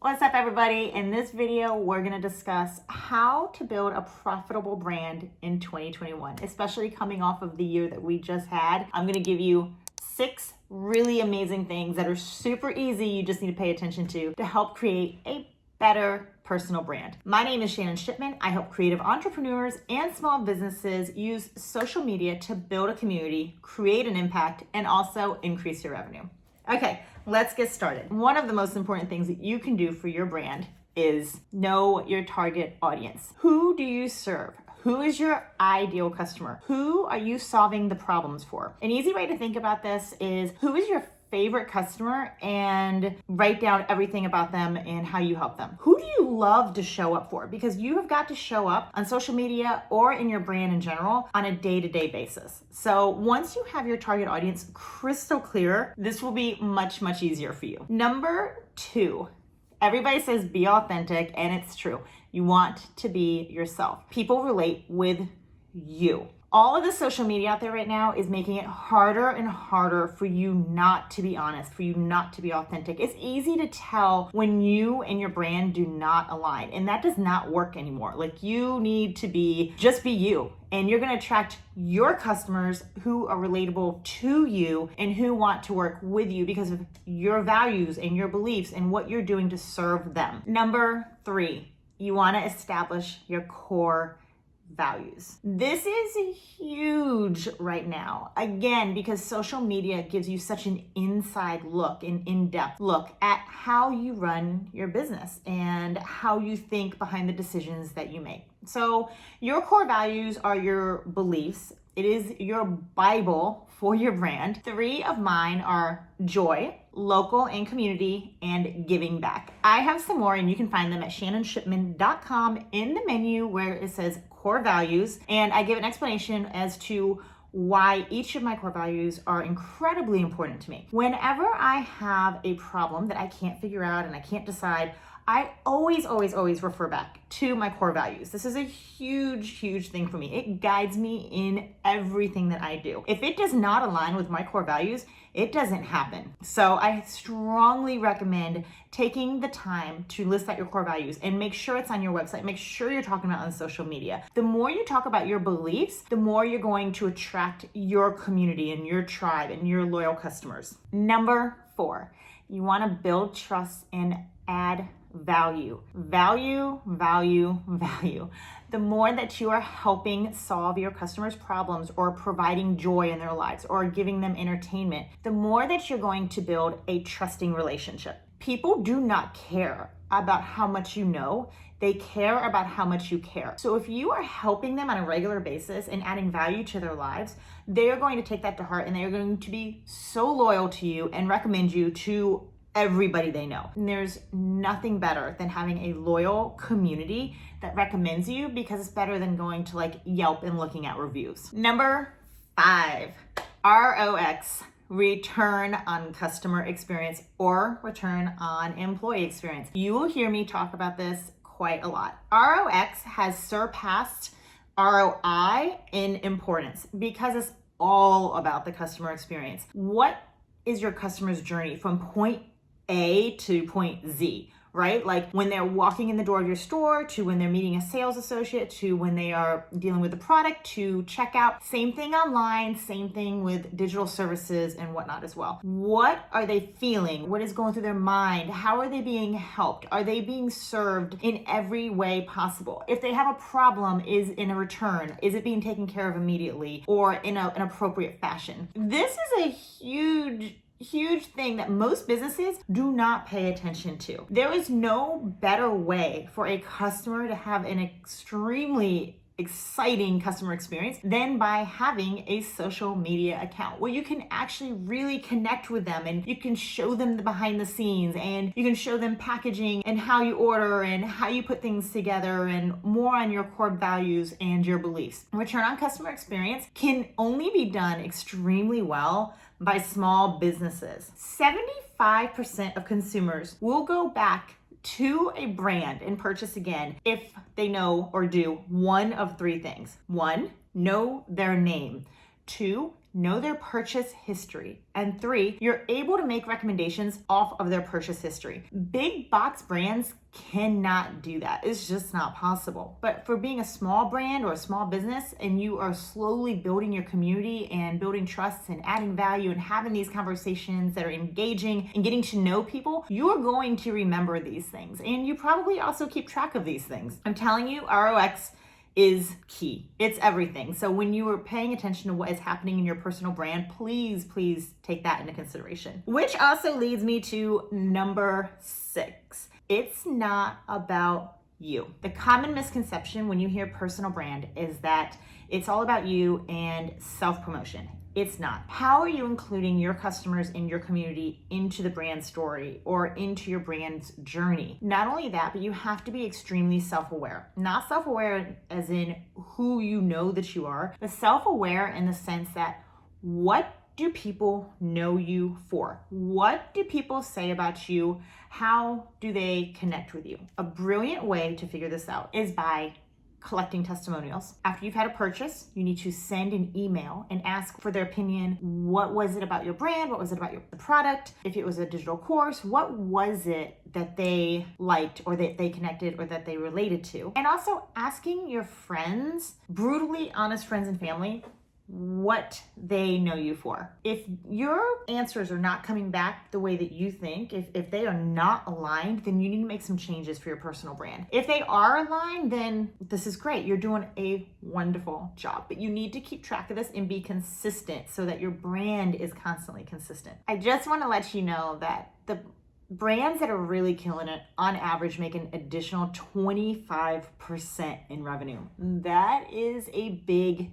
What's up, everybody? In this video, we're going to discuss how to build a profitable brand in 2021, especially coming off of the year that we just had. I'm going to give you 6 really amazing things that are super easy, you just need to pay attention to help create a better personal brand. My name is Shannon Shipman. I help creative entrepreneurs and small businesses use social media to build a community, create an impact, and also increase your revenue. Okay, let's get started. One of the most important things that you can do for your brand is know your target audience. Who do you serve? Who is your ideal customer? Who are you solving the problems for? An easy way to think about this is who is your favorite customer and write down everything about them and how you help them. Who do you love to show up for? Because you have got to show up on social media or in your brand in general on a day-to-day basis. So once you have your target audience crystal clear, this will be much, much easier for you. Number 2, everybody says be authentic, and it's true. You want to be yourself. People relate with you. All of the social media out there right now is making it harder and harder for you not to be honest, for you not to be authentic. It's easy to tell when you and your brand do not align, and that does not work anymore. Like, you need to just be you, and you're going to attract your customers who are relatable to you and who want to work with you because of your values and your beliefs and what you're doing to serve them. Number 3, you want to establish your core values. This is huge right now. Again, because social media gives you such an inside look, an in-depth look at how you run your business and how you think behind the decisions that you make. So your core values are your beliefs. It is your Bible for your brand. 3 of mine are joy, local and community, and giving back. I have some more, and you can find them at shannonshipman.com in the menu where it says core values. And I give an explanation as to why each of my core values are incredibly important to me. Whenever I have a problem that I can't figure out and I can't decide, I always refer back to my core values. This is a huge thing for me. It guides me in everything that I do. If it does not align with my core values, it doesn't happen. So I strongly recommend taking the time to list out your core values and make sure it's on your website. Make sure you're talking about it on social media. The more you talk about your beliefs, the more you're going to attract your community and your tribe and your loyal customers. Number 4, you want to build trust and add value. Value. The more that you are helping solve your customers' problems or providing joy in their lives or giving them entertainment, the more that you're going to build a trusting relationship. People do not care about how much you know. They care about how much you care. So if you are helping them on a regular basis and adding value to their lives, they are going to take that to heart, and they are going to be so loyal to you and recommend you to everybody they know. And there's nothing better than having a loyal community that recommends you, because it's better than going to like Yelp and looking at reviews. Number 5, ROX, return on customer experience, or return on employee experience. You will hear me talk about this quite a lot. ROX has surpassed ROI in importance because it's all about the customer experience. What is your customer's journey from point A to point Z, right? Like when they're walking in the door of your store, to when they're meeting a sales associate, to when they are dealing with the product, to checkout. Same thing online, same thing with digital services and whatnot as well. What are they feeling? What is going through their mind? How are they being helped? Are they being served in every way possible? If they have a problem, is in a return, is it being taken care of immediately or in an appropriate fashion? This is a huge thing that most businesses do not pay attention to. There is no better way for a customer to have an extremely exciting customer experience than by having a social media account where you can actually really connect with them, and you can show them the behind the scenes, and you can show them packaging and how you order and how you put things together, and more on your core values and your beliefs. Return on customer experience can only be done extremely well by small businesses. 75% of consumers will go back to a brand and purchase again if they know or do one of 3 things. 1, know their name. 2, know their purchase history. And 3, you're able to make recommendations off of their purchase history. Big box brands cannot do that. It's just not possible. But for being a small brand or a small business, and you are slowly building your community and building trust and adding value and having these conversations that are engaging and getting to know people, you're going to remember these things. And you probably also keep track of these things. I'm telling you, ROX is key. It's everything. So when you are paying attention to what is happening in your personal brand, please take that into consideration. Which also leads me to number 6. It's not about you. The common misconception when you hear personal brand is that it's all about you and self-promotion. It's not. How are you including your customers in your community into the brand story or into your brand's journey? Not only that, but you have to be extremely self-aware. Not self-aware as in who you know that you are, but self-aware in the sense that what do people know you for? What do people say about you? How do they connect with you? A brilliant way to figure this out is by collecting testimonials. After you've had a purchase, you need to send an email and ask for their opinion. What was it about your brand? What was it about the product? If it was a digital course, what was it that they liked or that they connected or that they related to? And also asking your friends, brutally honest friends and family, what they know you for. If your answers are not coming back the way that you think, if they are not aligned, then you need to make some changes for your personal brand. If they are aligned, then this is great. You're doing a wonderful job, but you need to keep track of this and be consistent so that your brand is constantly consistent. I just want to let you know that the brands that are really killing it on average make an additional 25% in revenue. That is a big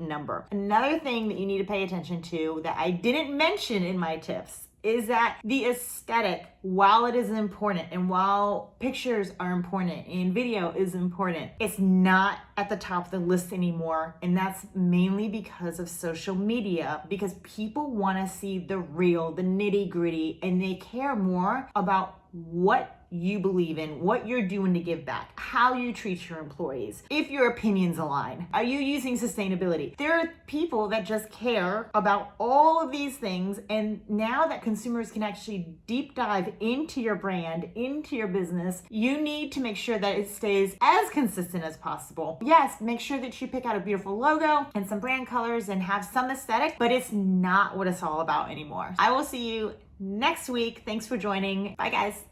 number. Another thing that you need to pay attention to that I didn't mention in my tips is that the aesthetic, while it is important and while pictures are important and video is important, it's not at the top of the list anymore. And that's mainly because of social media, because people want to see the real, the nitty gritty, and they care more about what you believe in, what you're doing to give back, how you treat your employees, if your opinions align, are you using sustainability? There are people that just care about all of these things, and now that consumers can actually deep dive into your brand, into your business, you need to make sure that it stays as consistent as possible. Yes, make sure that you pick out a beautiful logo and some brand colors and have some aesthetic, but it's not what it's all about anymore. I will see you next week. Thanks for joining. Bye, guys.